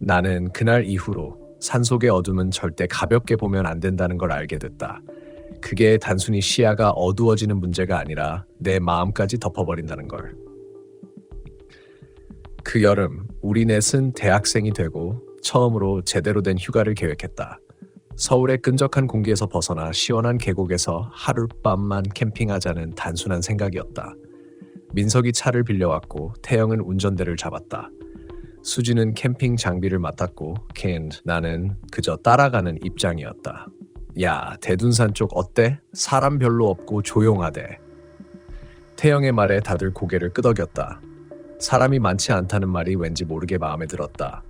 나는 그날 이후로 산속의 어둠은 절대 가볍게 보면 안 된다는 걸 알게 됐다. 그게 단순히 시야가 어두워지는 문제가 아니라 내 마음까지 덮어버린다는 걸. 그 여름 우리 넷은 대학생이 되고 처음으로 제대로 된 휴가를 계획했다. 서울의 끈적한 공기에서 벗어나 시원한 계곡에서 하룻밤만 캠핑하자는 단순한 생각이었다. 민석이 차를 빌려왔고 태영은 운전대를 잡았다. 수지는 캠핑 장비를 맡았고 나는 그저 따라가는 입장이었다. 야, 대둔산 쪽 어때? 사람 별로 없고 조용하대. 태영의 말에 다들 고개를 끄덕였다. 사람이 많지 않다는 말이 왠지 모르게 마음에 들었다.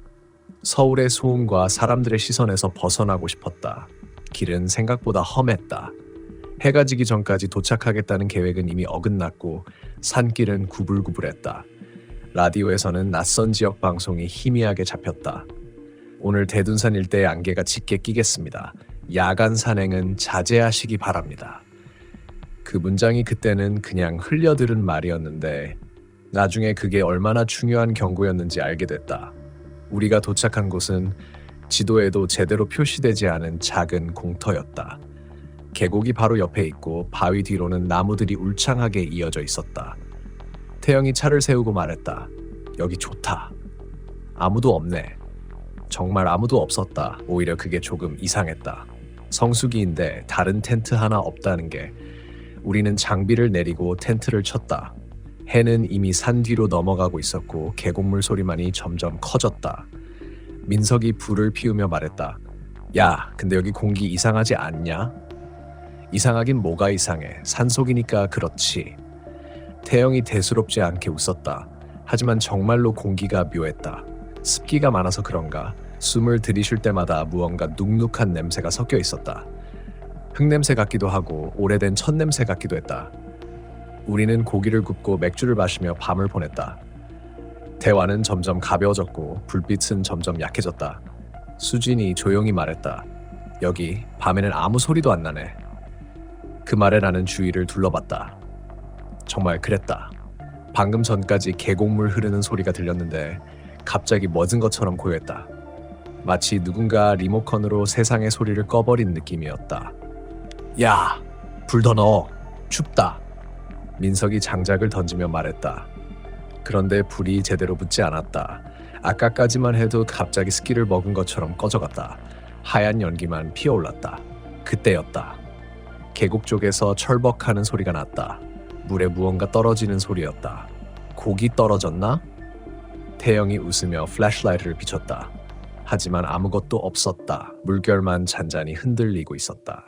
서울의 소음과 사람들의 시선에서 벗어나고 싶었다. 길은 생각보다 험했다. 해가 지기 전까지 도착하겠다는 계획은 이미 어긋났고 산길은 구불구불했다. 라디오에서는 낯선 지역 방송이 희미하게 잡혔다. 오늘 대둔산 일대의 안개가 짙게 끼겠습니다. 야간 산행은 자제하시기 바랍니다. 그 문장이 그때는 그냥 흘려들은 말이었는데 나중에 그게 얼마나 중요한 경고였는지 알게 됐다. 우리가 도착한 곳은 지도에도 제대로 표시되지 않은 작은 공터였다. 계곡이 바로 옆에 있고 바위 뒤로는 나무들이 울창하게 이어져 있었다. 태영이 차를 세우고 말했다. 여기 좋다. 아무도 없네. 정말 아무도 없었다. 오히려 그게 조금 이상했다. 성수기인데 다른 텐트 하나 없다는 게. 우리는 장비를 내리고 텐트를 쳤다. 해는 이미 산 뒤로 넘어가고 있었고 계곡물 소리만이 점점 커졌다. 민석이 불을 피우며 말했다. 야, 근데 여기 공기 이상하지 않냐? 이상하긴 뭐가 이상해. 산속이니까 그렇지. 태영이 대수롭지 않게 웃었다. 하지만 정말로 공기가 묘했다. 습기가 많아서 그런가 숨을 들이쉴 때마다 무언가 눅눅한 냄새가 섞여 있었다. 흙냄새 같기도 하고 오래된 천냄새 같기도 했다. 우리는 고기를 굽고 맥주를 마시며 밤을 보냈다. 대화는 점점 가벼워졌고 불빛은 점점 약해졌다. 수진이 조용히 말했다. 여기 밤에는 아무 소리도 안 나네. 그 말에 나는 주위를 둘러봤다. 정말 그랬다. 방금 전까지 계곡물 흐르는 소리가 들렸는데 갑자기 멎은 것처럼 고요했다. 마치 누군가 리모컨으로 세상의 소리를 꺼버린 느낌이었다. 야, 불 더 넣어. 춥다. 민석이 장작을 던지며 말했다. 그런데 불이 제대로 붙지 않았다. 아까까지만 해도 갑자기 습기를 먹은 것처럼 꺼져갔다. 하얀 연기만 피어올랐다. 그때였다. 계곡 쪽에서 철벅하는 소리가 났다. 물에 무언가 떨어지는 소리였다. 고기 떨어졌나? 태영이 웃으며 플래시라이트를 비췄다. 하지만 아무것도 없었다. 물결만 잔잔히 흔들리고 있었다.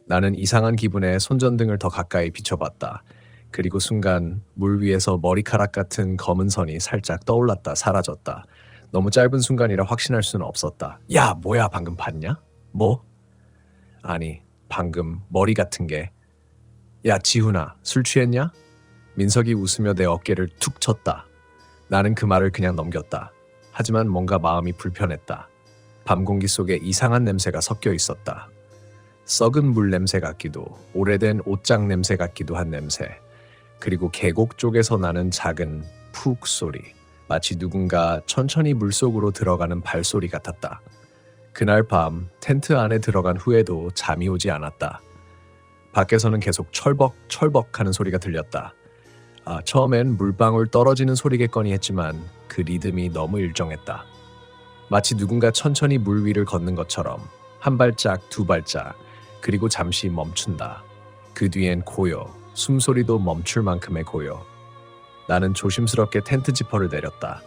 나는 이상한 기분에 손전등을 더 가까이 비춰봤다. 그리고 순간 물 위에서 머리카락 같은 검은 선이 살짝 떠올랐다 사라졌다. 너무 짧은 순간이라 확신할 수는 없었다. 야, 뭐야, 방금 봤냐? 뭐? 아니, 방금 머리 같은 게. 야, 지훈아, 술 취했냐? 민석이 웃으며 내 어깨를 툭 쳤다. 나는 그 말을 그냥 넘겼다. 하지만 뭔가 마음이 불편했다. 밤 공기 속에 이상한 냄새가 섞여 있었다. 썩은 물 냄새 같기도, 오래된 옷장 냄새 같기도 한 냄새. 그리고 계곡 쪽에서 나는 작은 푹 소리. 마치 누군가 천천히 물속으로 들어가는 발소리 같았다. 그날 밤 텐트 안에 들어간 후에도 잠이 오지 않았다. 밖에서는 계속 철벅철벅 하는 소리가 들렸다. 처음엔 물방울 떨어지는 소리겠거니 했지만 그 리듬이 너무 일정했다. 마치 누군가 천천히 물 위를 걷는 것처럼 한 발짝, 두 발짝, 그리고 잠시 멈춘다. 그 뒤엔 고요, 숨소리도 멈출 만큼의 고요. 나는 조심스럽게 텐트 지퍼를 내렸다.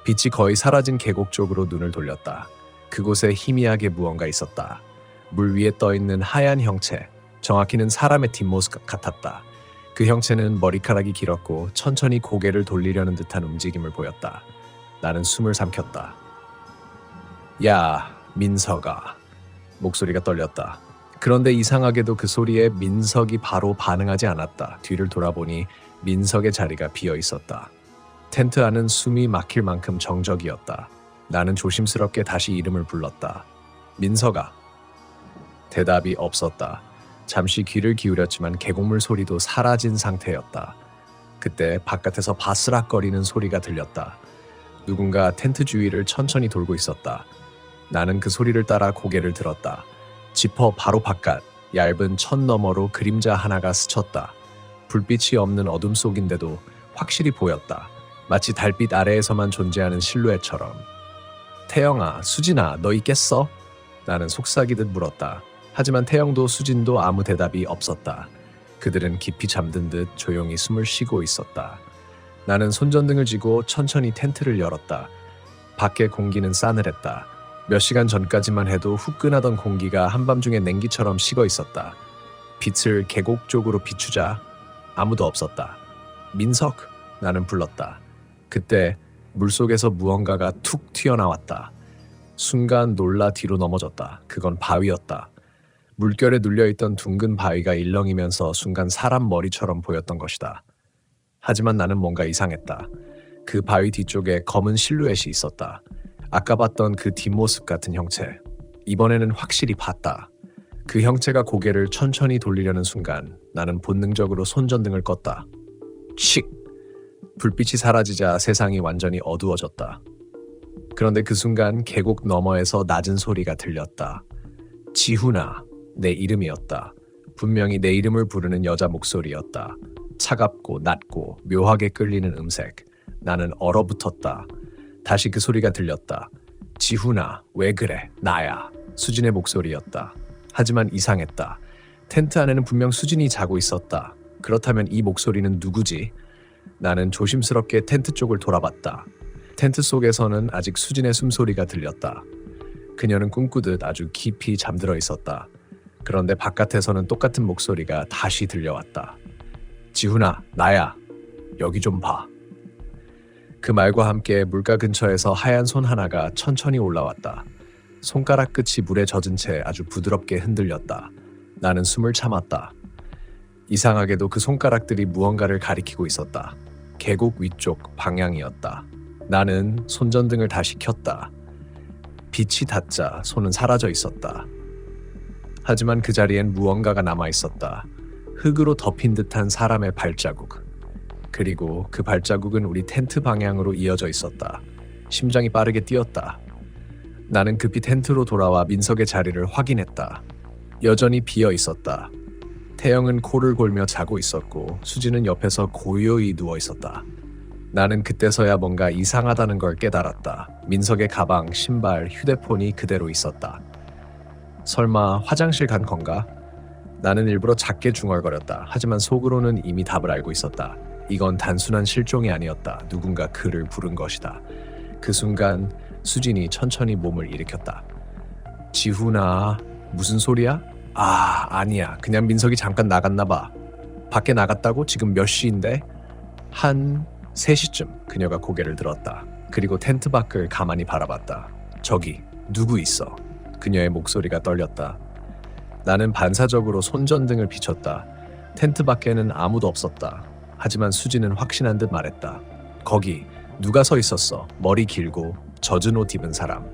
빛이 거의 사라진 계곡 쪽으로 눈을 돌렸다. 그곳에 희미하게 무언가 있었다. 물 위에 떠있는 하얀 형체, 정확히는 사람의 뒷모습 같았다. 그 형체는 머리카락이 길었고 천천히 고개를 돌리려는 듯한 움직임을 보였다. 나는 숨을 삼켰다. 야, 민석아. 목소리가 떨렸다. 그런데 이상하게도 그 소리에 민석이 바로 반응하지 않았다. 뒤를 돌아보니 민석의 자리가 비어 있었다. 텐트 안은 숨이 막힐 만큼 정적이었다. 나는 조심스럽게 다시 이름을 불렀다. 민석아. 대답이 없었다. 잠시 귀를 기울였지만 계곡물 소리도 사라진 상태였다. 그때 바깥에서 바스락거리는 소리가 들렸다. 누군가 텐트 주위를 천천히 돌고 있었다. 나는 그 소리를 따라 고개를 들었다. 지퍼 바로 바깥 얇은 천 너머로 그림자 하나가 스쳤다. 불빛이 없는 어둠 속인데도 확실히 보였다. 마치 달빛 아래에서만 존재하는 실루엣처럼. 태영아, 수진아, 너 있겠어? 나는 속삭이듯 물었다. 하지만 태영도 수진도 아무 대답이 없었다. 그들은 깊이 잠든 듯 조용히 숨을 쉬고 있었다. 나는 손전등을 쥐고 천천히 텐트를 열었다. 밖의 공기는 싸늘했다. 몇 시간 전까지만 해도 후끈하던 공기가 한밤중에 냉기처럼 식어 있었다. 빛을 계곡 쪽으로 비추자 아무도 없었다. 민석! 나는 불렀다. 그때 물속에서 무언가가 툭 튀어나왔다. 순간 놀라 뒤로 넘어졌다. 그건 바위였다. 물결에 눌려있던 둥근 바위가 일렁이면서 순간 사람 머리처럼 보였던 것이다. 하지만 나는 뭔가 이상했다. 그 바위 뒤쪽에 검은 실루엣이 있었다. 아까 봤던 그 뒷모습 같은 형체. 이번에는 확실히 봤다. 그 형체가 고개를 천천히 돌리려는 순간 나는 본능적으로 손전등을 껐다. 칙! 불빛이 사라지자 세상이 완전히 어두워졌다. 그런데 그 순간 계곡 너머에서 낮은 소리가 들렸다. 지훈아, 내 이름이었다. 분명히 내 이름을 부르는 여자 목소리였다. 차갑고 낮고 묘하게 끌리는 음색. 나는 얼어붙었다. 다시 그 소리가 들렸다. 지훈아, 왜 그래? 나야. 수진의 목소리였다. 하지만 이상했다. 텐트 안에는 분명 수진이 자고 있었다. 그렇다면 이 목소리는 누구지? 나는 조심스럽게 텐트 쪽을 돌아봤다. 텐트 속에서는 아직 수진의 숨소리가 들렸다. 그녀는 꿈꾸듯 아주 깊이 잠들어 있었다. 그런데 바깥에서는 똑같은 목소리가 다시 들려왔다. 지훈아, 나야. 여기 좀 봐. 그 말과 함께 물가 근처에서 하얀 손 하나가 천천히 올라왔다. 손가락 끝이 물에 젖은 채 아주 부드럽게 흔들렸다. 나는 숨을 참았다. 이상하게도 그 손가락들이 무언가를 가리키고 있었다. 계곡 위쪽 방향이었다. 나는 손전등을 다시 켰다. 빛이 닿자 손은 사라져 있었다. 하지만 그 자리엔 무언가가 남아 있었다. 흙으로 덮인 듯한 사람의 발자국. 그리고 그 발자국은 우리 텐트 방향으로 이어져 있었다. 심장이 빠르게 뛰었다. 나는 급히 텐트로 돌아와 민석의 자리를 확인했다. 여전히 비어 있었다. 태영은 코를 골며 자고 있었고 수지는 옆에서 고요히 누워 있었다. 나는 그때서야 뭔가 이상하다는 걸 깨달았다. 민석의 가방, 신발, 휴대폰이 그대로 있었다. 설마 화장실 간 건가? 나는 일부러 작게 중얼거렸다. 하지만 속으로는 이미 답을 알고 있었다. 이건 단순한 실종이 아니었다. 누군가 그를 부른 것이다. 그 순간 수진이 천천히 몸을 일으켰다. 지훈아, 무슨 소리야? 아니야. 그냥 민석이 잠깐 나갔나 봐. 밖에 나갔다고? 지금 몇 시인데? 한 3시쯤 그녀가 고개를 들었다. 그리고 텐트 밖을 가만히 바라봤다. 저기 누구 있어? 그녀의 목소리가 떨렸다. 나는 반사적으로 손전등을 비췄다. 텐트 밖에는 아무도 없었다. 하지만 수지는 확신한 듯 말했다. 거기 누가 서 있었어? 머리 길고 젖은 옷 입은 사람.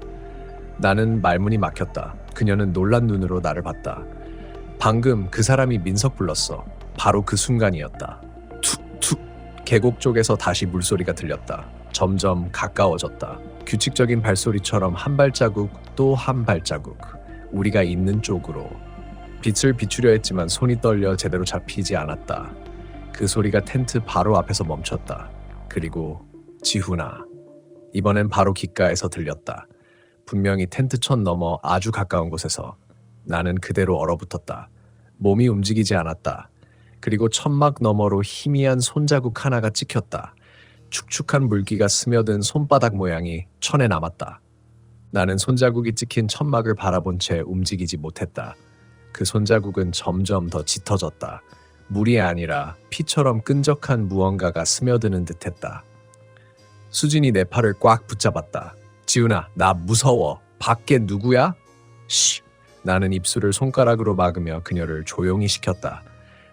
나는 말문이 막혔다. 그녀는 놀란 눈으로 나를 봤다. 방금 그 사람이 민석 불렀어. 바로 그 순간이었다. 툭툭. 계곡 쪽에서 다시 물소리가 들렸다. 점점 가까워졌다. 규칙적인 발소리처럼 한 발자국 또 한 발자국. 우리가 있는 쪽으로. 빛을 비추려 했지만 손이 떨려 제대로 잡히지 않았다. 그 소리가 텐트 바로 앞에서 멈췄다. 그리고 지훈아. 이번엔 바로 귓가에서 들렸다. 분명히 텐트천 넘어 아주 가까운 곳에서. 나는 그대로 얼어붙었다. 몸이 움직이지 않았다. 그리고 천막 너머로 희미한 손자국 하나가 찍혔다. 축축한 물기가 스며든 손바닥 모양이 천에 남았다. 나는 손자국이 찍힌 천막을 바라본 채 움직이지 못했다. 그 손자국은 점점 더 짙어졌다. 물이 아니라 피처럼 끈적한 무언가가 스며드는 듯했다. 수진이 내 팔을 꽉 붙잡았다. 지훈아, 나 무서워. 밖에 누구야? 쉬. 나는 입술을 손가락으로 막으며 그녀를 조용히 시켰다.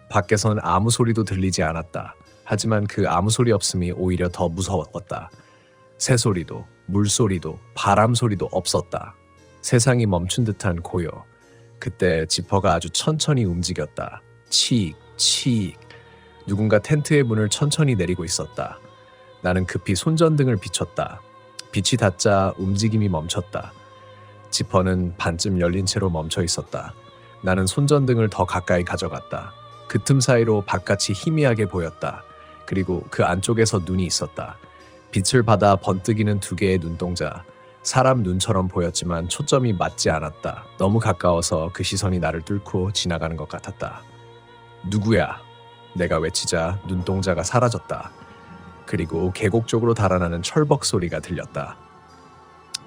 밖에선 아무 소리도 들리지 않았다. 하지만 그 아무 소리 없음이 오히려 더 무서웠다. 새소리도, 물소리도, 바람소리도 없었다. 세상이 멈춘 듯한 고요. 그때 지퍼가 아주 천천히 움직였다. 치익, 치익. 누군가 텐트의 문을 천천히 내리고 있었다. 나는 급히 손전등을 비췄다. 빛이 닿자 움직임이 멈췄다. 지퍼는 반쯤 열린 채로 멈춰 있었다. 나는 손전등을 더 가까이 가져갔다. 그 틈 사이로 바깥이 희미하게 보였다. 그리고 그 안쪽에서 눈이 있었다. 빛을 받아 번뜩이는 두 개의 눈동자. 사람 눈처럼 보였지만 초점이 맞지 않았다. 너무 가까워서 그 시선이 나를 뚫고 지나가는 것 같았다. 누구야? 내가 외치자 눈동자가 사라졌다. 그리고 계곡 쪽으로 달아나는 철벅 소리가 들렸다.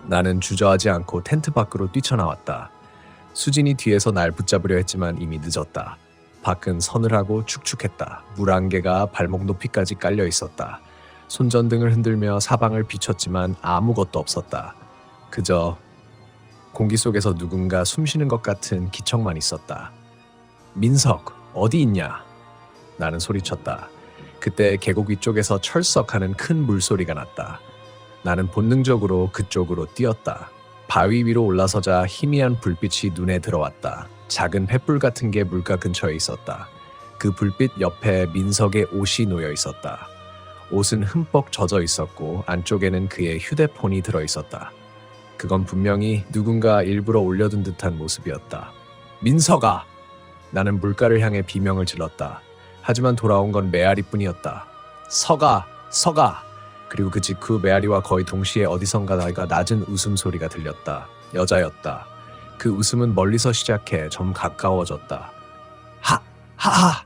나는 주저하지 않고 텐트 밖으로 뛰쳐나왔다. 수진이 뒤에서 날 붙잡으려 했지만 이미 늦었다. 밖은 서늘하고 축축했다. 물 안개가 발목 높이까지 깔려 있었다. 손전등을 흔들며 사방을 비췄지만 아무것도 없었다. 그저 공기 속에서 누군가 숨쉬는 것 같은 기척만 있었다. 민석, 어디 있냐? 나는 소리쳤다. 그때 계곡 위쪽에서 철썩하는 큰 물소리가 났다. 나는 본능적으로 그쪽으로 뛰었다. 바위 위로 올라서자 희미한 불빛이 눈에 들어왔다. 작은 횃불 같은 게 물가 근처에 있었다. 그 불빛 옆에 민석의 옷이 놓여 있었다. 옷은 흠뻑 젖어 있었고 안쪽에는 그의 휴대폰이 들어 있었다. 그건 분명히 누군가 일부러 올려둔 듯한 모습이었다. 민석아! 나는 물가를 향해 비명을 질렀다. 하지만 돌아온 건 메아리뿐이었다. 서가! 서가! 그리고 그 직후 메아리와 거의 동시에 어디선가가 낮은 웃음소리가 들렸다. 여자였다. 그 웃음은 멀리서 시작해 좀 가까워졌다. 하하!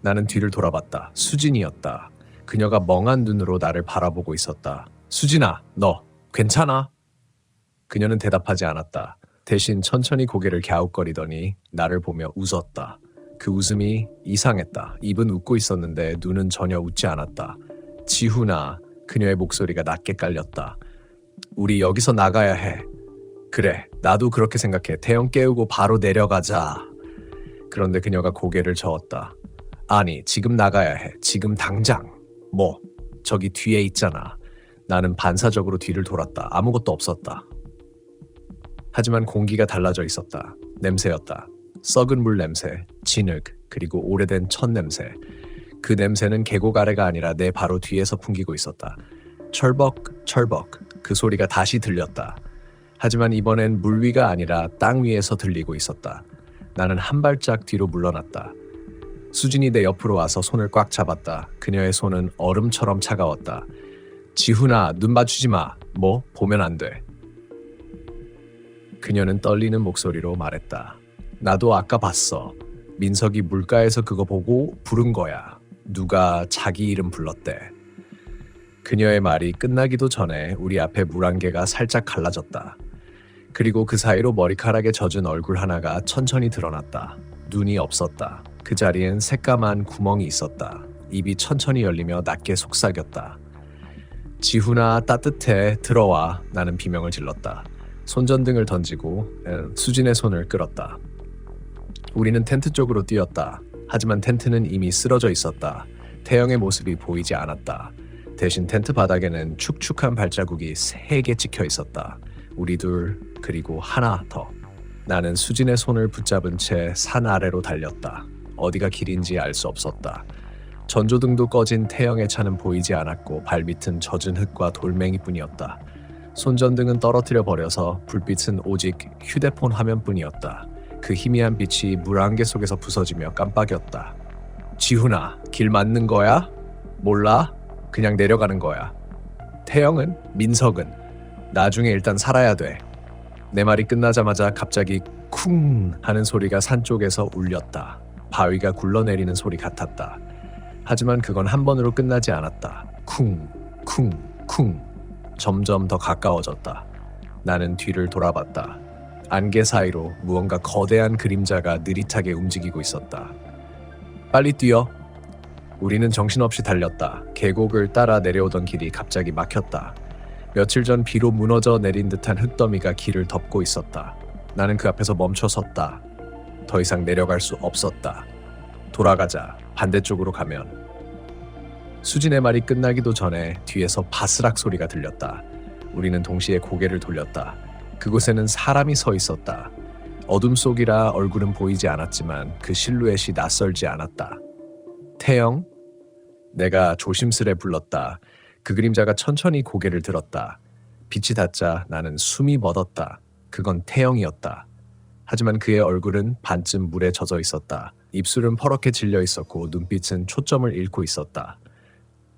나는 뒤를 돌아봤다. 수진이었다. 그녀가 멍한 눈으로 나를 바라보고 있었다. 수진아, 너 괜찮아? 그녀는 대답하지 않았다. 대신 천천히 고개를 갸웃거리더니 나를 보며 웃었다. 그 웃음이 이상했다. 입은 웃고 있었는데 눈은 전혀 웃지 않았다. 지훈아, 그녀의 목소리가 낮게 깔렸다. 우리 여기서 나가야 해. 그래, 나도 그렇게 생각해. 태영 깨우고 바로 내려가자. 그런데 그녀가 고개를 저었다. 아니, 지금 나가야 해. 지금 당장. 뭐, 저기 뒤에 있잖아. 나는 반사적으로 뒤를 돌았다. 아무것도 없었다. 하지만 공기가 달라져 있었다. 냄새였다. 썩은 물 냄새, 진흙, 그리고 오래된 첫 냄새. 그 냄새는 계곡 아래가 아니라 내 바로 뒤에서 풍기고 있었다. 철벅, 철벅. 그 소리가 다시 들렸다. 하지만 이번엔 물 위가 아니라 땅 위에서 들리고 있었다. 나는 한 발짝 뒤로 물러났다. 수진이 내 옆으로 와서 손을 꽉 잡았다. 그녀의 손은 얼음처럼 차가웠다. 지훈아, 눈 맞추지 마. 뭐? 보면 안 돼. 그녀는 떨리는 목소리로 말했다. 나도 아까 봤어. 민석이 물가에서 그거 보고 부른 거야. 누가 자기 이름 불렀대. 그녀의 말이 끝나기도 전에 우리 앞에 물안개가 살짝 갈라졌다. 그리고 그 사이로 머리카락에 젖은 얼굴 하나가 천천히 드러났다. 눈이 없었다. 그 자리엔 새까만 구멍이 있었다. 입이 천천히 열리며 낮게 속삭였다. 지훈아, 따뜻해. 들어와. 나는 비명을 질렀다. 손전등을 던지고 수진의 손을 끌었다. 우리는 텐트 쪽으로 뛰었다. 하지만 텐트는 이미 쓰러져 있었다. 태영의 모습이 보이지 않았다. 대신 텐트 바닥에는 축축한 발자국이 3개 찍혀 있었다. 우리 둘, 그리고 하나 더. 나는 수진의 손을 붙잡은 채 산 아래로 달렸다. 어디가 길인지 알 수 없었다. 전조등도 꺼진 태영의 차는 보이지 않았고 발밑은 젖은 흙과 돌멩이뿐이었다. 손전등은 떨어뜨려 버려서 불빛은 오직 휴대폰 화면뿐이었다. 그 희미한 빛이 물안개 속에서 부서지며 깜빡였다. 지훈아, 길 맞는 거야? 몰라? 그냥 내려가는 거야. 태영은? 민석은? 나중에 일단 살아야 돼. 내 말이 끝나자마자 갑자기 쿵 하는 소리가 산 쪽에서 울렸다. 바위가 굴러내리는 소리 같았다. 하지만 그건 한 번으로 끝나지 않았다. 쿵, 쿵, 쿵. 점점 더 가까워졌다. 나는 뒤를 돌아봤다. 안개 사이로 무언가 거대한 그림자가 느릿하게 움직이고 있었다. 빨리 뛰어. 우리는 정신없이 달렸다. 계곡을 따라 내려오던 길이 갑자기 막혔다. 며칠 전 비로 무너져 내린 듯한 흙더미가 길을 덮고 있었다. 나는 그 앞에서 멈춰 섰다. 더 이상 내려갈 수 없었다. 돌아가자. 반대쪽으로 가면. 수진의 말이 끝나기도 전에 뒤에서 바스락 소리가 들렸다. 우리는 동시에 고개를 돌렸다. 그곳에는 사람이 서 있었다. 어둠 속이라 얼굴은 보이지 않았지만 그 실루엣이 낯설지 않았다. 태영? 내가 조심스레 불렀다. 그 그림자가 천천히 고개를 들었다. 빛이 닿자 나는 숨이 멎었다. 그건 태영이었다. 하지만 그의 얼굴은 반쯤 물에 젖어 있었다. 입술은 퍼렇게 질려 있었고 눈빛은 초점을 잃고 있었다.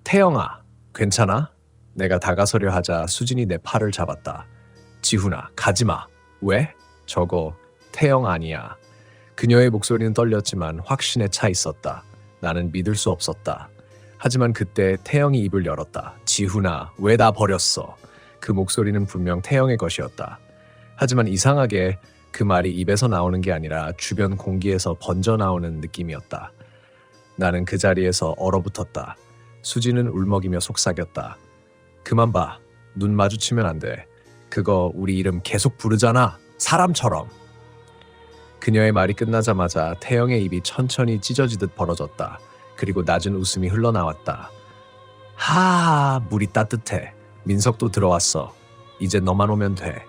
태영아, 괜찮아? 내가 다가서려 하자 수진이 내 팔을 잡았다. 지훈아, 가지마. 왜? 저거 태영 아니야. 그녀의 목소리는 떨렸지만 확신에 차 있었다. 나는 믿을 수 없었다. 하지만 그때 태영이 입을 열었다. 지훈아, 왜 나 버렸어? 그 목소리는 분명 태영의 것이었다. 하지만 이상하게 그 말이 입에서 나오는 게 아니라 주변 공기에서 번져 나오는 느낌이었다. 나는 그 자리에서 얼어붙었다. 수지는 울먹이며 속삭였다. 그만 봐. 눈 마주치면 안 돼. 그거 우리 이름 계속 부르잖아. 사람처럼. 그녀의 말이 끝나자마자 태영의 입이 천천히 찢어지듯 벌어졌다. 그리고 낮은 웃음이 흘러나왔다. 하, 물이 따뜻해. 민석도 들어왔어. 이제 너만 오면 돼.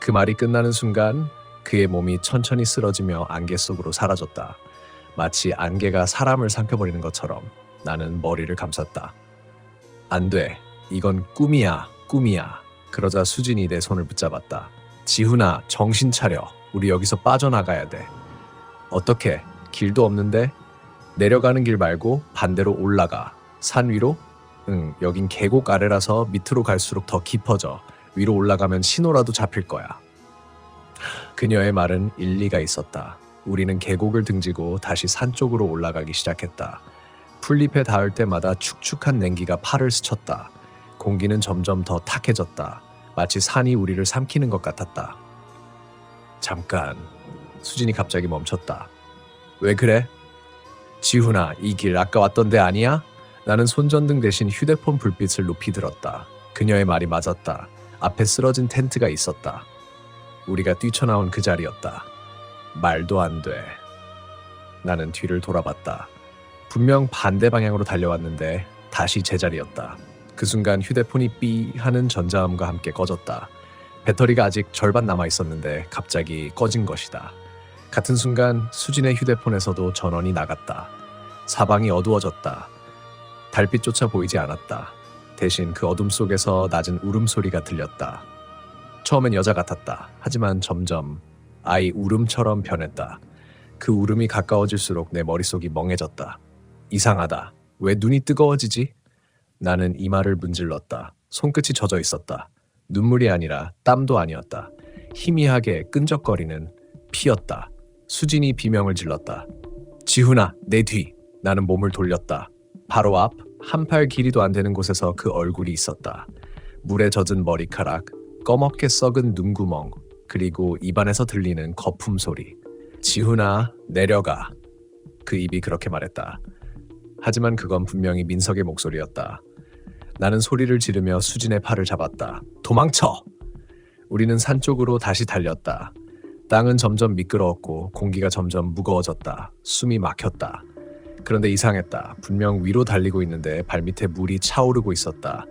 그 말이 끝나는 순간 그의 몸이 천천히 쓰러지며 안개 속으로 사라졌다. 마치 안개가 사람을 삼켜버리는 것처럼 나는 머리를 감쌌다. 안 돼. 이건 꿈이야, 꿈이야. 그러자 수진이 내 손을 붙잡았다. 지훈아, 정신 차려. 우리 여기서 빠져나가야 돼. 어떻게? 길도 없는데? 내려가는 길 말고 반대로 올라가. 산 위로? 응, 여긴 계곡 아래라서 밑으로 갈수록 더 깊어져. 위로 올라가면 신호라도 잡힐 거야. 그녀의 말은 일리가 있었다. 우리는 계곡을 등지고 다시 산 쪽으로 올라가기 시작했다. 풀잎에 닿을 때마다 축축한 냉기가 팔을 스쳤다. 공기는 점점 더 탁해졌다. 마치 산이 우리를 삼키는 것 같았다. 잠깐. 수진이 갑자기 멈췄다. 왜 그래? 지훈아, 이 길 아까 왔던 데 아니야? 나는 손전등 대신 휴대폰 불빛을 높이 들었다. 그녀의 말이 맞았다. 앞에 쓰러진 텐트가 있었다. 우리가 뛰쳐나온 그 자리였다. 말도 안 돼. 나는 뒤를 돌아봤다. 분명 반대 방향으로 달려왔는데 다시 제자리였다. 그 순간 휴대폰이 삐 하는 전자음과 함께 꺼졌다. 배터리가 아직 절반 남아 있었는데 갑자기 꺼진 것이다. 같은 순간 수진의 휴대폰에서도 전원이 나갔다. 사방이 어두워졌다. 달빛조차 보이지 않았다. 대신 그 어둠 속에서 낮은 울음소리가 들렸다. 처음엔 여자 같았다. 하지만 점점 아이 울음처럼 변했다. 그 울음이 가까워질수록 내 머릿속이 멍해졌다. 이상하다. 왜 눈이 뜨거워지지? 나는 이마를 문질렀다. 손끝이 젖어 있었다. 눈물이 아니라 땀도 아니었다. 희미하게 끈적거리는 피였다. 수진이 비명을 질렀다. 지훈아, 내 뒤. 나는 몸을 돌렸다. 바로 앞, 한 팔 길이도 안 되는 곳에서 그 얼굴이 있었다. 물에 젖은 머리카락, 꺼멓게 썩은 눈구멍, 그리고 입안에서 들리는 거품 소리. 지훈아, 내려가. 그 입이 그렇게 말했다. 하지만 그건 분명히 민석의 목소리였다. 나는 소리를 지르며 수진의 팔을 잡았다. 도망쳐! 우리는 산 쪽으로 다시 달렸다. 땅은 점점 미끄러웠고 공기가 점점 무거워졌다. 숨이 막혔다. 그런데 이상했다. 분명 위로 달리고 있는데 발밑에 물이 차오르고 있었다.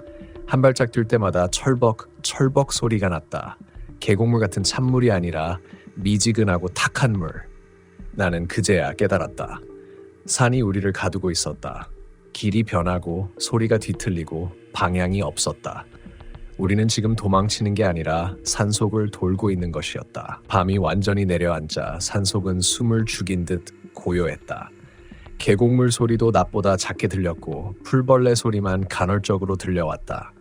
한 발짝 뛸 때마다 철벅 소리가 났다. 계곡물 같은 찬물이 아니라 미지근하고 탁한 물. 나는 그제야 깨달았다. 산이 우리를 가두고 있었다. 길이 변하고 소리가 뒤틀리고 방향이 없었다. 우리는 지금 도망치는 게 아니라 산속을 돌고 있는 것이었다. 밤이 완전히 내려앉자 산속은 숨을 죽인 듯 고요했다. 계곡물 소리도 낮보다 작게 들렸고 풀벌레 소리만 간헐적으로 들려왔다.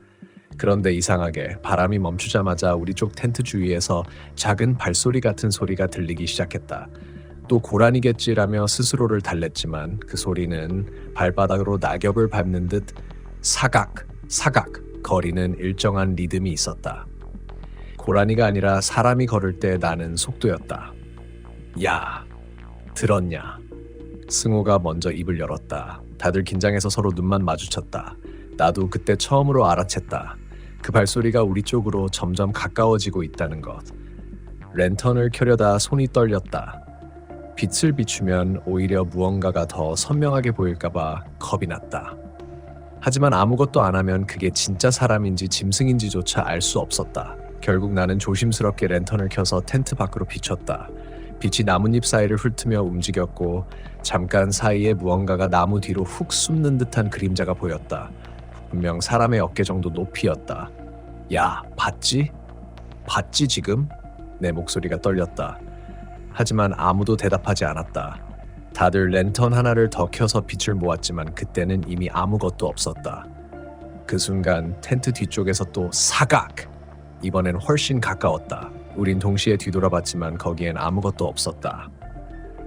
그런데 이상하게 바람이 멈추자마자 우리 쪽 텐트 주위에서 작은 발소리 같은 소리가 들리기 시작했다. 또 고라니겠지라며 스스로를 달랬지만 그 소리는 발바닥으로 낙엽을 밟는 듯 사각 거리는 일정한 리듬이 있었다. 고라니가 아니라 사람이 걸을 때 나는 속도였다. 야, 들었냐? 승호가 먼저 입을 열었다. 다들 긴장해서 서로 눈만 마주쳤다. 나도 그때 처음으로 알아챘다. 그 발소리가 우리 쪽으로 점점 가까워지고 있다는 것. 랜턴을 켜려다 손이 떨렸다. 빛을 비추면 오히려 무언가가 더 선명하게 보일까봐 겁이 났다. 하지만 아무것도 안 하면 그게 진짜 사람인지 짐승인지조차 알 수 없었다. 결국 나는 조심스럽게 랜턴을 켜서 텐트 밖으로 비췄다. 빛이 나뭇잎 사이를 훑으며 움직였고 잠깐 사이에 무언가가 나무 뒤로 훅 숨는 듯한 그림자가 보였다. 분명 사람의 어깨 정도 높이였다. 야, 봤지? 봤지 지금? 내 목소리가 떨렸다. 하지만 아무도 대답하지 않았다. 다들 랜턴 하나를 더 켜서 빛을 모았지만 그때는 이미 아무것도 없었다. 그 순간 텐트 뒤쪽에서 또 사각! 이번엔 훨씬 가까웠다. 우린 동시에 뒤돌아봤지만 거기엔 아무것도 없었다.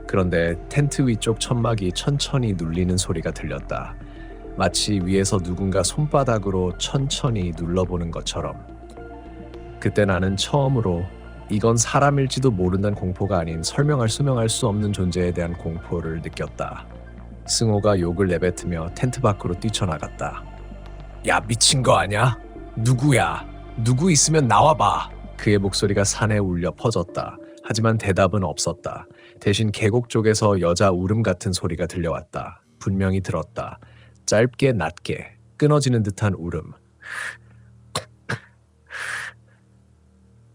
그런데 텐트 위쪽 천막이 천천히 눌리는 소리가 들렸다. 마치 위에서 누군가 손바닥으로 천천히 눌러보는 것처럼. 그때 나는 처음으로 이건 사람일지도 모른다는 공포가 아닌 설명할 수 없는 존재에 대한 공포를 느꼈다. 승호가 욕을 내뱉으며 텐트 밖으로 뛰쳐나갔다. 야, 미친 거 아냐? 누구야? 누구 있으면 나와봐. 그의 목소리가 산에 울려 퍼졌다. 하지만 대답은 없었다. 대신 계곡 쪽에서 여자 울음 같은 소리가 들려왔다. 분명히 들었다. 짧게 낮게 끊어지는 듯한 울음.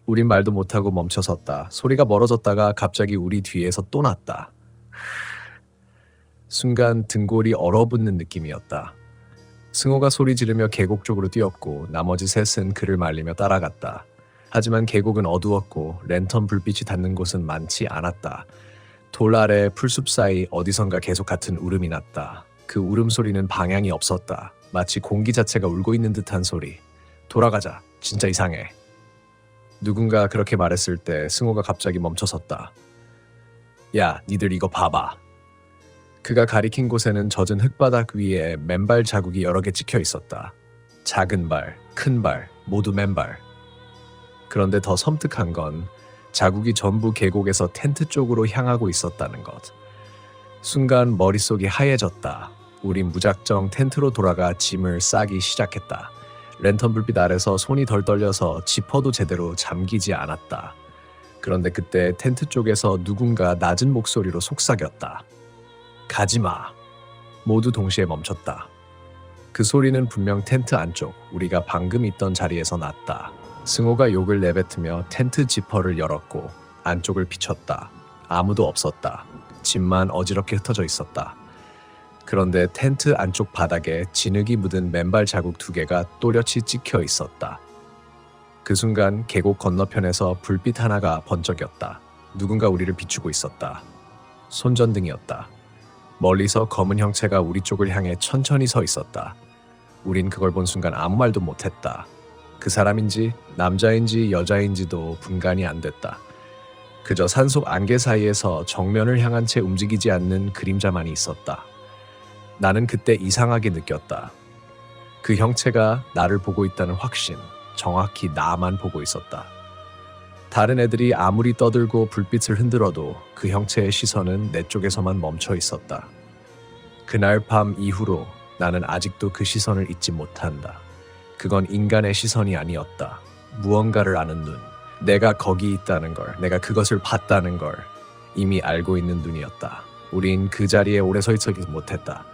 우린 말도 못하고 멈춰섰다. 소리가 멀어졌다가 갑자기 우리 뒤에서 또 났다. 순간 등골이 얼어붙는 느낌이었다. 승호가 소리 지르며 계곡 쪽으로 뛰었고 나머지 셋은 그를 말리며 따라갔다. 하지만 계곡은 어두웠고 랜턴 불빛이 닿는 곳은 많지 않았다. 돌 아래 풀숲 사이 어디선가 계속 같은 울음이 났다. 그 울음소리는 방향이 없었다. 마치 공기 자체가 울고 있는 듯한 소리. 돌아가자. 진짜 이상해. 누군가 그렇게 말했을 때 승호가 갑자기 멈춰섰다. 야, 니들 이거 봐봐. 그가 가리킨 곳에는 젖은 흙바닥 위에 맨발 자국이 여러 개 찍혀 있었다. 작은 발, 큰 발, 모두 맨발. 그런데 더 섬뜩한 건 자국이 전부 계곡에서 텐트 쪽으로 향하고 있었다는 것. 순간 머릿속이 하얘졌다. 우린 무작정 텐트로 돌아가 짐을 싸기 시작했다. 랜턴 불빛 아래서 손이 덜 떨려서 지퍼도 제대로 잠기지 않았다. 그런데 그때 텐트 쪽에서 누군가 낮은 목소리로 속삭였다. 가지마. 모두 동시에 멈췄다. 그 소리는 분명 텐트 안쪽, 우리가 방금 있던 자리에서 났다. 승호가 욕을 내뱉으며 텐트 지퍼를 열었고 안쪽을 비췄다. 아무도 없었다. 짐만 어지럽게 흩어져 있었다. 그런데 텐트 안쪽 바닥에 진흙이 묻은 맨발 자국 2개가 또렷이 찍혀 있었다. 그 순간 계곡 건너편에서 불빛 하나가 번쩍였다. 누군가 우리를 비추고 있었다. 손전등이었다. 멀리서 검은 형체가 우리 쪽을 향해 천천히 서 있었다. 우린 그걸 본 순간 아무 말도 못했다. 그 사람인지 남자인지 여자인지도 분간이 안 됐다. 그저 산속 안개 사이에서 정면을 향한 채 움직이지 않는 그림자만이 있었다. 나는 그때 이상하게 느꼈다. 그 형체가 나를 보고 있다는 확신, 정확히 나만 보고 있었다. 다른 애들이 아무리 떠들고 불빛을 흔들어도 그 형체의 시선은 내 쪽에서만 멈춰 있었다. 그날 밤 이후로 나는 아직도 그 시선을 잊지 못한다. 그건 인간의 시선이 아니었다. 무언가를 아는 눈. 내가 거기 있다는 걸, 내가 그것을 봤다는 걸 이미 알고 있는 눈이었다. 우린 그 자리에 오래 서 있지 못했다.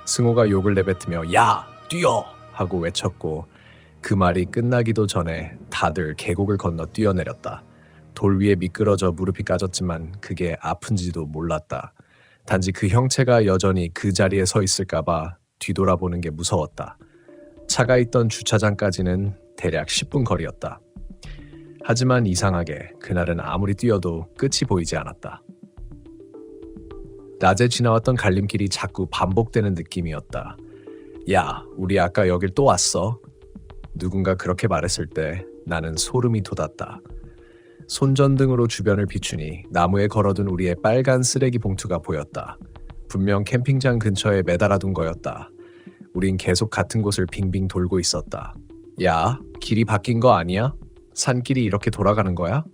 승호가 욕을 내뱉으며 야! 뛰어! 하고 외쳤고 그 말이 끝나기도 전에 다들 계곡을 건너 뛰어내렸다. 돌 위에 미끄러져 무릎이 까졌지만 그게 아픈지도 몰랐다. 단지 그 형체가 여전히 그 자리에 서 있을까봐 뒤돌아보는 게 무서웠다. 차가 있던 주차장까지는 대략 10분 거리였다. 하지만 이상하게 그날은 아무리 뛰어도 끝이 보이지 않았다. 낮에 지나왔던 갈림길이 자꾸 반복되는 느낌이었다. 야, 우리 아까 여길 또 왔어? 누군가 그렇게 말했을 때 나는 소름이 돋았다. 손전등으로 주변을 비추니 나무에 걸어둔 우리의 빨간 쓰레기 봉투가 보였다. 분명 캠핑장 근처에 매달아둔 거였다. 우린 계속 같은 곳을 빙빙 돌고 있었다. 야, 길이 바뀐 거 아니야? 산길이 이렇게 돌아가는 거야?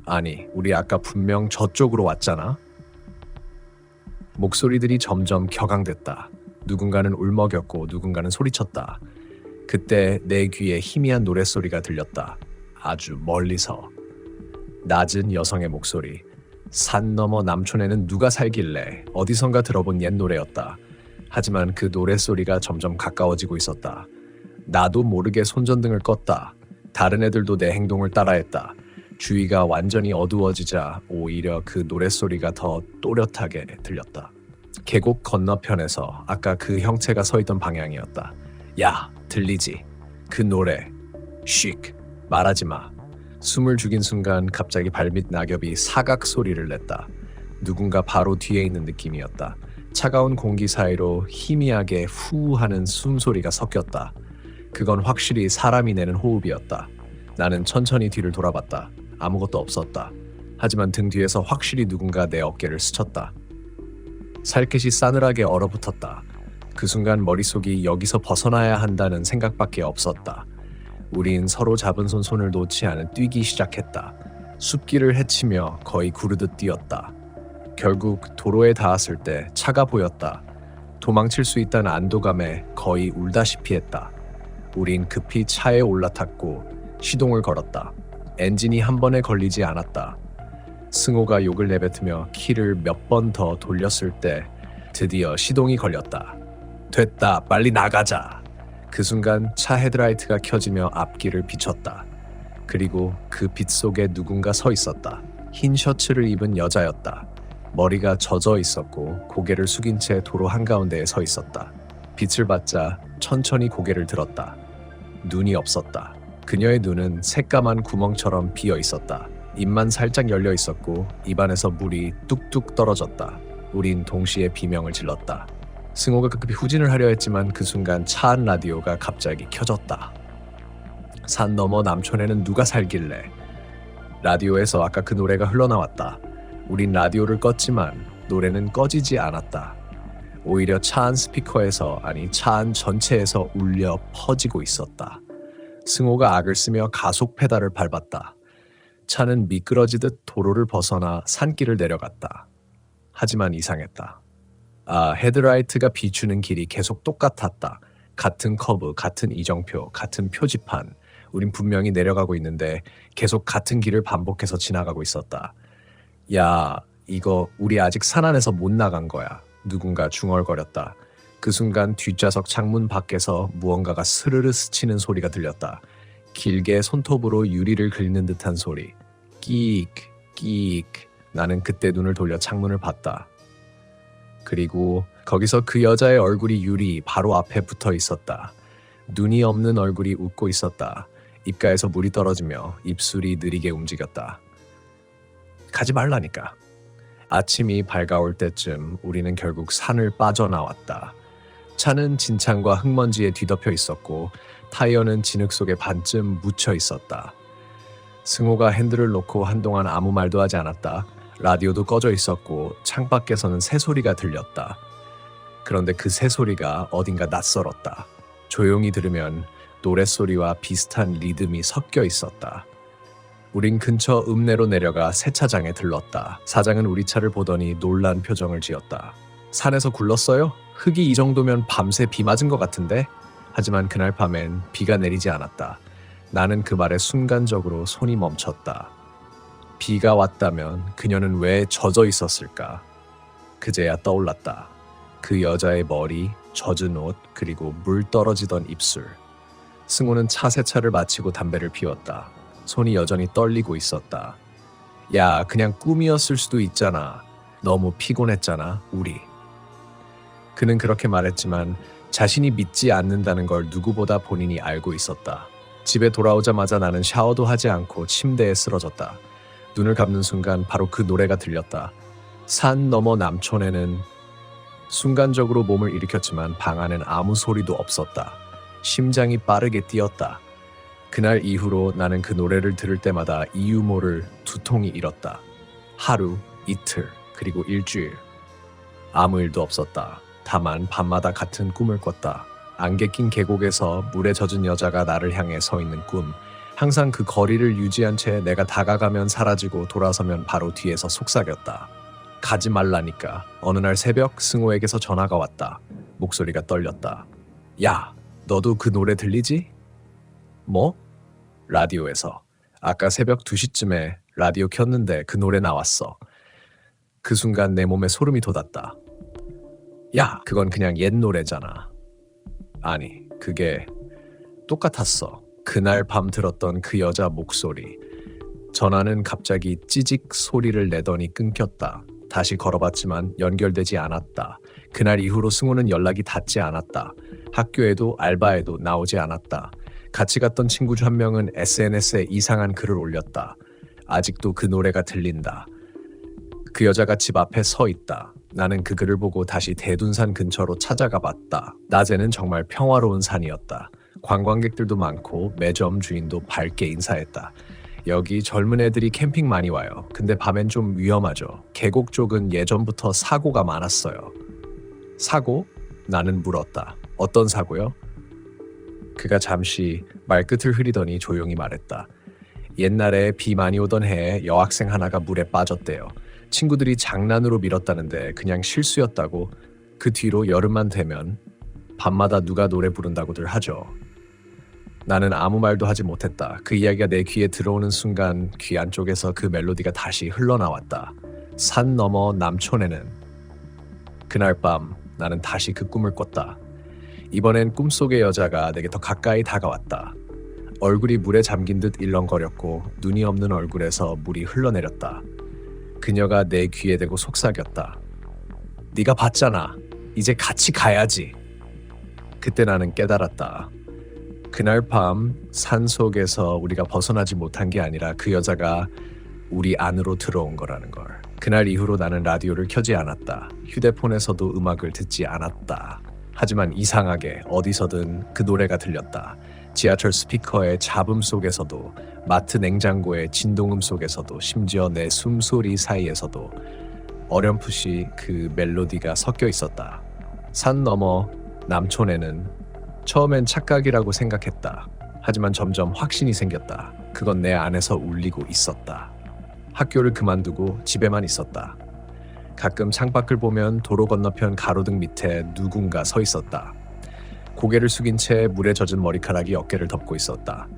아니, 우리 아까 분명 저쪽으로 왔잖아. 목소리들이 점점 격앙됐다. 누군가는 울먹였고 누군가는 소리쳤다. 그때 내 귀에 희미한 노랫소리가 들렸다. 아주 멀리서. 낮은 여성의 목소리. 산 너머 남촌에는 누가 살길래 어디선가 들어본 옛 노래였다. 하지만 그 노랫소리가 점점 가까워지고 있었다. 나도 모르게 손전등을 껐다. 다른 애들도 내 행동을 따라했다. 주위가 완전히 어두워지자 오히려 그 노랫소리가 더 또렷하게 들렸다. 계곡 건너편에서 아까 그 형체가 서 있던 방향이었다. 야, 들리지? 그 노래. 쉭. 말하지 마. 숨을 죽인 순간 갑자기 발밑 낙엽이 사각 소리를 냈다. 누군가 바로 뒤에 있는 느낌이었다. 차가운 공기 사이로 희미하게 후 하는 숨소리가 섞였다. 그건 확실히 사람이 내는 호흡이었다. 나는 천천히 뒤를 돌아봤다. 아무것도 없었다. 하지만 등 뒤에서 확실히 누군가 내 어깨를 스쳤다. 살갗이 싸늘하게 얼어붙었다. 그 순간 머릿속이 여기서 벗어나야 한다는 생각밖에 없었다. 우린 서로 잡은 손을 놓지 않은 뛰기 시작했다. 숲길을 헤치며 거의 구르듯 뛰었다. 결국 도로에 닿았을 때 차가 보였다. 도망칠 수 있다는 안도감에 거의 울다시피 했다. 우린 급히 차에 올라탔고 시동을 걸었다. 엔진이 한 번에 걸리지 않았다. 승호가 욕을 내뱉으며 키를 몇 번 더 돌렸을 때 드디어 시동이 걸렸다. 됐다, 빨리 나가자. 그 순간 차 헤드라이트가 켜지며 앞길을 비췄다. 그리고 그 빛 속에 누군가 서 있었다. 흰 셔츠를 입은 여자였다. 머리가 젖어 있었고 고개를 숙인 채 도로 한가운데에 서 있었다. 빛을 받자 천천히 고개를 들었다. 눈이 없었다. 그녀의 눈은 새까만 구멍처럼 비어 있었다. 입만 살짝 열려 있었고 입안에서 물이 뚝뚝 떨어졌다. 우린 동시에 비명을 질렀다. 승호가 급히 후진을 하려 했지만 그 순간 차 안 라디오가 갑자기 켜졌다. 산 너머 남촌에는 누가 살길래. 라디오에서 아까 그 노래가 흘러나왔다. 우린 라디오를 껐지만 노래는 꺼지지 않았다. 오히려 차 안 스피커에서, 아니 차 안 전체에서 울려 퍼지고 있었다. 승호가 악을 쓰며 가속 페달을 밟았다. 차는 미끄러지듯 도로를 벗어나 산길을 내려갔다. 하지만 이상했다. 헤드라이트가 비추는 길이 계속 똑같았다. 같은 커브, 같은 이정표, 같은 표지판. 우린 분명히 내려가고 있는데 계속 같은 길을 반복해서 지나가고 있었다. 야, 이거 우리 아직 산 안에서 못 나간 거야. 누군가 중얼거렸다. 그 순간 뒷좌석 창문 밖에서 무언가가 스르르 스치는 소리가 들렸다. 길게 손톱으로 유리를 긁는 듯한 소리. 끼익, 끼익. 나는 그때 눈을 돌려 창문을 봤다. 그리고 거기서 그 여자의 얼굴이 유리 바로 앞에 붙어 있었다. 눈이 없는 얼굴이 웃고 있었다. 입가에서 물이 떨어지며 입술이 느리게 움직였다. 가지 말라니까. 아침이 밝아올 때쯤 우리는 결국 산을 빠져나왔다. 차는 진창과 흙먼지에 뒤덮여 있었고 타이어는 진흙 속에 반쯤 묻혀 있었다. 승호가 핸들을 놓고 한동안 아무 말도 하지 않았다. 라디오도 꺼져 있었고 창밖에서는 새소리가 들렸다. 그런데 그 새소리가 어딘가 낯설었다. 조용히 들으면 노랫소리와 비슷한 리듬이 섞여 있었다. 우린 근처 읍내로 내려가 세차장에 들렀다. 사장은 우리 차를 보더니 놀란 표정을 지었다. 산에서 굴렀어요? 흙이 이 정도면 밤새 비 맞은 것 같은데? 하지만 그날 밤엔 비가 내리지 않았다. 나는 그 말에 순간적으로 손이 멈췄다. 비가 왔다면 그녀는 왜 젖어 있었을까? 그제야 떠올랐다. 그 여자의 머리, 젖은 옷, 그리고 물 떨어지던 입술. 승호는 차 세차를 마치고 담배를 피웠다. 손이 여전히 떨리고 있었다. 야, 그냥 꿈이었을 수도 있잖아. 너무 피곤했잖아, 우리. 그는 그렇게 말했지만 자신이 믿지 않는다는 걸 누구보다 본인이 알고 있었다. 집에 돌아오자마자 나는 샤워도 하지 않고 침대에 쓰러졌다. 눈을 감는 순간 바로 그 노래가 들렸다. 산 너머 남촌에는. 순간적으로 몸을 일으켰지만 방 안엔 아무 소리도 없었다. 심장이 빠르게 뛰었다. 그날 이후로 나는 그 노래를 들을 때마다 이유 모를 두통이 일었다. 하루, 이틀, 그리고 일주일. 아무 일도 없었다. 다만 밤마다 같은 꿈을 꿨다. 안개 낀 계곡에서 물에 젖은 여자가 나를 향해 서 있는 꿈. 항상 그 거리를 유지한 채 내가 다가가면 사라지고 돌아서면 바로 뒤에서 속삭였다. 가지 말라니까. 어느 날 새벽 승호에게서 전화가 왔다. 목소리가 떨렸다. 야, 너도 그 노래 들리지? 뭐? 라디오에서. 아까 새벽 2시쯤에 라디오 켰는데 그 노래 나왔어. 그 순간 내 몸에 소름이 돋았다. 야, 그건 그냥 옛 노래잖아. 아니, 그게 똑같았어. 그날 밤 들었던 그 여자 목소리. 전화는 갑자기 찌직 소리를 내더니 끊겼다. 다시 걸어봤지만 연결되지 않았다. 그날 이후로 승호는 연락이 닿지 않았다. 학교에도 알바에도 나오지 않았다. 같이 갔던 친구 중 한 명은 SNS에 이상한 글을 올렸다. 아직도 그 노래가 들린다. 그 여자가 집 앞에 서 있다. 나는 그 글을 보고 다시 대둔산 근처로 찾아가 봤다. 낮에는 정말 평화로운 산이었다. 관광객들도 많고 매점 주인도 밝게 인사했다. 여기 젊은 애들이 캠핑 많이 와요. 근데 밤엔 좀 위험하죠. 계곡 쪽은 예전부터 사고가 많았어요. 사고? 나는 물었다. 어떤 사고요? 그가 잠시 말끝을 흐리더니 조용히 말했다. 옛날에 비 많이 오던 해에 여학생 하나가 물에 빠졌대요. 친구들이 장난으로 밀었다는데 그냥 실수였다고. 그 뒤로 여름만 되면 밤마다 누가 노래 부른다고들 하죠. 나는 아무 말도 하지 못했다. 그 이야기가 내 귀에 들어오는 순간 귀 안쪽에서 그 멜로디가 다시 흘러나왔다. 산 너머 남촌에는. 그날 밤 나는 다시 그 꿈을 꿨다. 이번엔 꿈속의 여자가 내게 더 가까이 다가왔다. 얼굴이 물에 잠긴 듯 일렁거렸고 눈이 없는 얼굴에서 물이 흘러내렸다. 그녀가 내 귀에 대고 속삭였다. 네가 봤잖아. 이제 같이 가야지. 그때 나는 깨달았다. 그날 밤 산속에서 우리가 벗어나지 못한 게 아니라 그 여자가 우리 안으로 들어온 거라는 걸. 그날 이후로 나는 라디오를 켜지 않았다. 휴대폰에서도 음악을 듣지 않았다. 하지만 이상하게 어디서든 그 노래가 들렸다. 지하철 스피커의 잡음 속에서도, 마트 냉장고의 진동음 속에서도, 심지어 내 숨소리 사이에서도 어렴풋이 그 멜로디가 섞여 있었다. 산 너머 남촌에는. 처음엔 착각이라고 생각했다. 하지만 점점 확신이 생겼다. 그건 내 안에서 울리고 있었다. 학교를 그만두고 집에만 있었다. 가끔 창밖을 보면 도로 건너편 가로등 밑에 누군가 서 있었다. 고개를 숙인 채 물에 젖은 머리카락이 어깨를 덮고 있었다.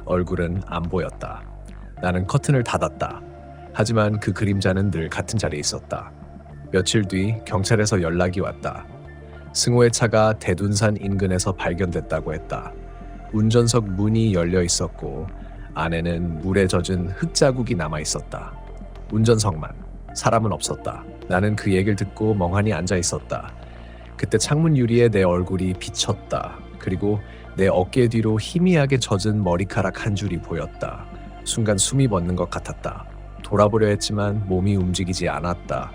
얼굴은 안 보였다. 나는 커튼을 닫았다. 하지만 그 그림자는 늘 같은 자리에 있었다. 며칠 뒤 경찰에서 연락이 왔다. 승호의 차가 대둔산 인근에서 발견됐다고 했다. 운전석 문이 열려 있었고 안에는 물에 젖은 흙자국이 남아 있었다. 운전석만. 사람은 없었다. 나는 그 얘기를 듣고 멍하니 앉아 있었다. 그때 창문 유리에 내 얼굴이 비쳤다. 그리고 내 어깨 뒤로 희미하게 젖은 머리카락 한 줄이 보였다. 순간 숨이 멎는 것 같았다. 돌아보려 했지만 몸이 움직이지 않았다.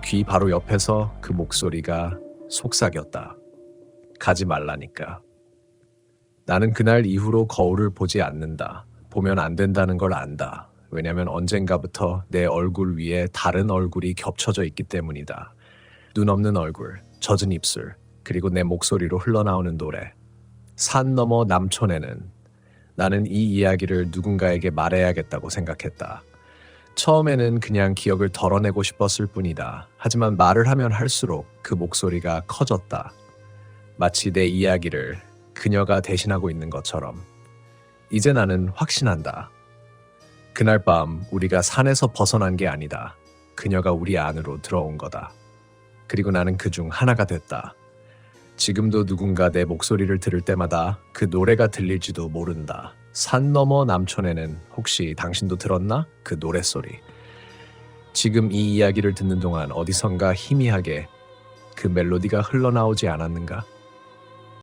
귀 바로 옆에서 그 목소리가 속삭였다. 가지 말라니까. 나는 그날 이후로 거울을 보지 않는다. 보면 안 된다는 걸 안다. 왜냐면 언젠가부터 내 얼굴 위에 다른 얼굴이 겹쳐져 있기 때문이다. 눈 없는 얼굴, 젖은 입술, 그리고 내 목소리로 흘러나오는 노래. 산 너머 남촌에는. 나는 이 이야기를 누군가에게 말해야겠다고 생각했다. 처음에는 그냥 기억을 덜어내고 싶었을 뿐이다. 하지만 말을 하면 할수록 그 목소리가 커졌다. 마치 내 이야기를 그녀가 대신하고 있는 것처럼. 이제 나는 확신한다. 그날 밤 우리가 산에서 벗어난 게 아니다. 그녀가 우리 안으로 들어온 거다. 그리고 나는 그중 하나가 됐다. 지금도 누군가 내 목소리를 들을 때마다 그 노래가 들릴지도 모른다. 산 너머 남촌에는. 혹시 당신도 들었나? 그 노랫소리. 지금 이 이야기를 듣는 동안 어디선가 희미하게 그 멜로디가 흘러나오지 않았는가?